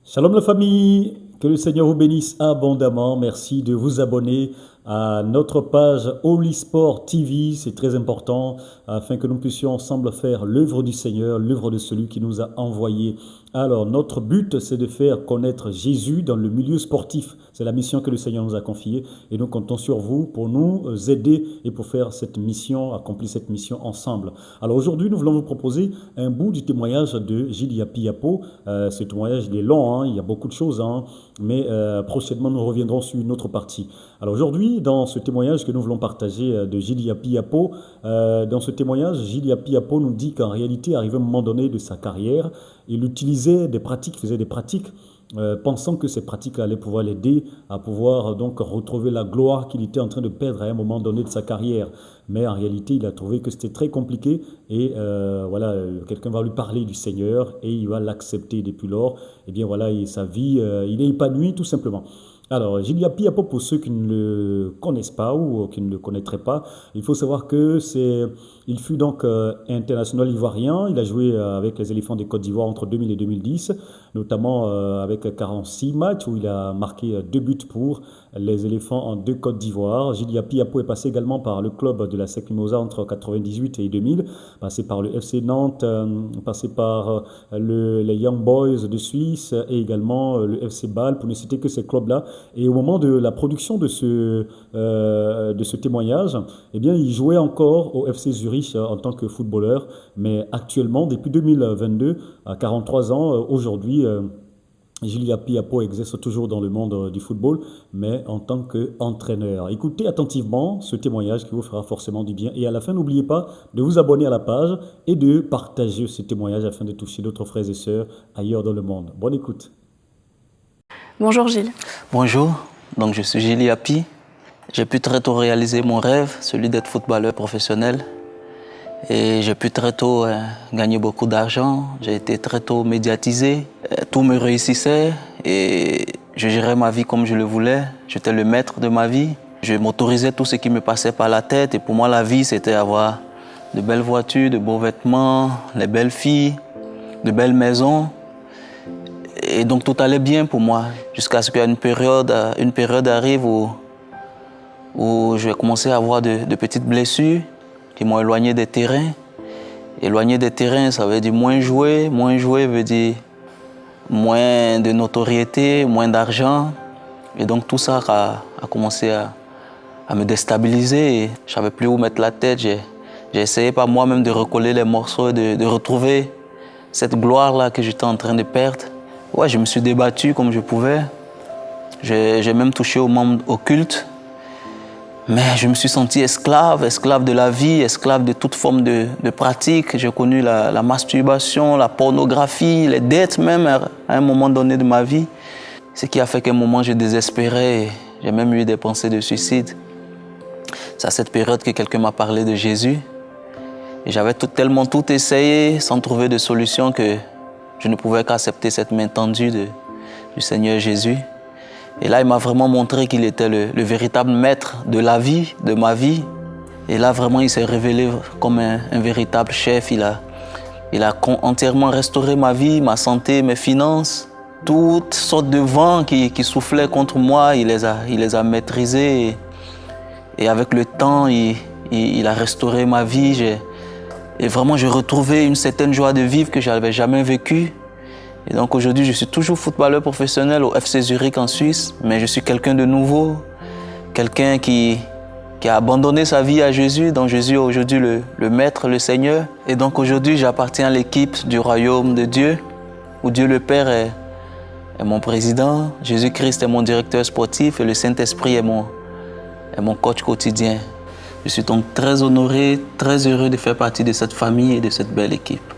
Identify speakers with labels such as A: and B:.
A: Shalom la famille, que le Seigneur vous bénisse abondamment. Merci de vous abonner à notre page Holy Sport TV, c'est très important afin que nous puissions ensemble faire l'œuvre du Seigneur, l'œuvre de celui qui nous a envoyés. Alors notre but c'est de faire connaître Jésus dans le milieu sportif, c'est la mission que le Seigneur nous a confiée et nous comptons sur vous pour nous aider et pour faire cette mission, accomplir cette mission ensemble. Alors aujourd'hui nous voulons vous proposer un bout du témoignage de Gilles Yapi Yapo. Ce témoignage il est long, il y a beaucoup de choses, mais prochainement nous reviendrons sur une autre partie. Alors aujourd'hui, dans ce témoignage que nous voulons partager de Gilles Yapi Yapo, dans ce témoignage, Gilles Yapi Yapo nous dit qu'en réalité, arrivé à un moment donné de sa carrière, il utilisait des pratiques, faisait des pratiques, pensant que ces pratiques allaient pouvoir l'aider à pouvoir donc retrouver la gloire qu'il était en train de perdre à un moment donné de sa carrière. Mais en réalité, il a trouvé que c'était très compliqué et voilà, quelqu'un va lui parler du Seigneur et il va l'accepter depuis lors. Et bien voilà, et sa vie, il est épanoui tout simplement. Alors, Gilles Yapi Yapo, pour ceux qui ne le connaissent pas ou qui ne le connaîtraient pas, il faut savoir que il fut donc international ivoirien. Il a joué avec les Éléphants de Côte d'Ivoire entre 2000 et 2010, notamment avec 46 matchs où il a marqué 2 buts pour les Éléphants de Côte d'Ivoire. Gilles Yapi Yapo est passé également par le club de la SEC Mimosa entre 98 et 2000, passé par le FC Nantes, passé par les Young Boys de Suisse et également le FC Bâle, pour ne citer que ces clubs-là. Et au moment de la production de ce témoignage, eh bien, il jouait encore au FC Zurich en tant que footballeur. Mais actuellement, depuis 2022, à 43 ans, aujourd'hui, Gilles Yapi Yapo exerce toujours dans le monde du football, mais en tant qu'entraîneur. Écoutez attentivement ce témoignage qui vous fera forcément du bien. Et à la fin, n'oubliez pas de vous abonner à la page et de partager ce témoignage afin de toucher d'autres frères et sœurs ailleurs dans le monde. Bonne écoute.
B: Bonjour Gilles.
C: Bonjour, donc je suis Gilles Yapi. J'ai pu très tôt réaliser mon rêve, celui d'être footballeur professionnel. Et j'ai pu très tôt gagner beaucoup d'argent. J'ai été très tôt médiatisé. Tout me réussissait et je gérais ma vie comme je le voulais. J'étais le maître de ma vie. Je m'autorisais tout ce qui me passait par la tête. Et pour moi, la vie, c'était avoir de belles voitures, de beaux vêtements, les belles filles, de belles maisons. Et donc tout allait bien pour moi, jusqu'à ce qu'une période arrive où je vais commencer à avoir de petites blessures qui m'ont éloigné des terrains. Éloigné des terrains, ça veut dire moins jouer. Moins jouer veut dire moins de notoriété, moins d'argent. Et donc tout ça a commencé à me déstabiliser. Je ne savais plus où mettre la tête. J'ai essayé par moi-même de recoller les morceaux, de retrouver cette gloire-là que j'étais en train de perdre. Ouais, je me suis débattu comme je pouvais. J'ai même touché au monde occulte. Mais je me suis senti esclave de la vie, esclave de toute forme de pratique. J'ai connu la masturbation, la pornographie, les dettes même à un moment donné de ma vie. Ce qui a fait qu'à un moment, j'ai désespéré et j'ai même eu des pensées de suicide. C'est à cette période que quelqu'un m'a parlé de Jésus. Et j'avais tellement tout essayé sans trouver de solution que je ne pouvais qu'accepter cette main tendue du Seigneur Jésus. Et là, il m'a vraiment montré qu'il était le véritable maître de la vie, de ma vie. Et là, vraiment, il s'est révélé comme un véritable chef. Il a entièrement restauré ma vie, ma santé, mes finances. Toutes sortes de vents qui soufflaient contre moi, il les a maîtrisés. Et avec le temps, il a restauré ma vie. Et vraiment, j'ai retrouvé une certaine joie de vivre que je n'avais jamais vécue. Et donc aujourd'hui, je suis toujours footballeur professionnel au FC Zurich en Suisse, mais je suis quelqu'un de nouveau, quelqu'un qui a abandonné sa vie à Jésus, dont Jésus est aujourd'hui le Maître, le Seigneur. Et donc aujourd'hui, j'appartiens à l'équipe du royaume de Dieu, où Dieu le Père est mon président, Jésus-Christ est mon directeur sportif et le Saint-Esprit est mon coach quotidien. Je suis donc très honoré, très heureux de faire partie de cette famille et de cette belle équipe.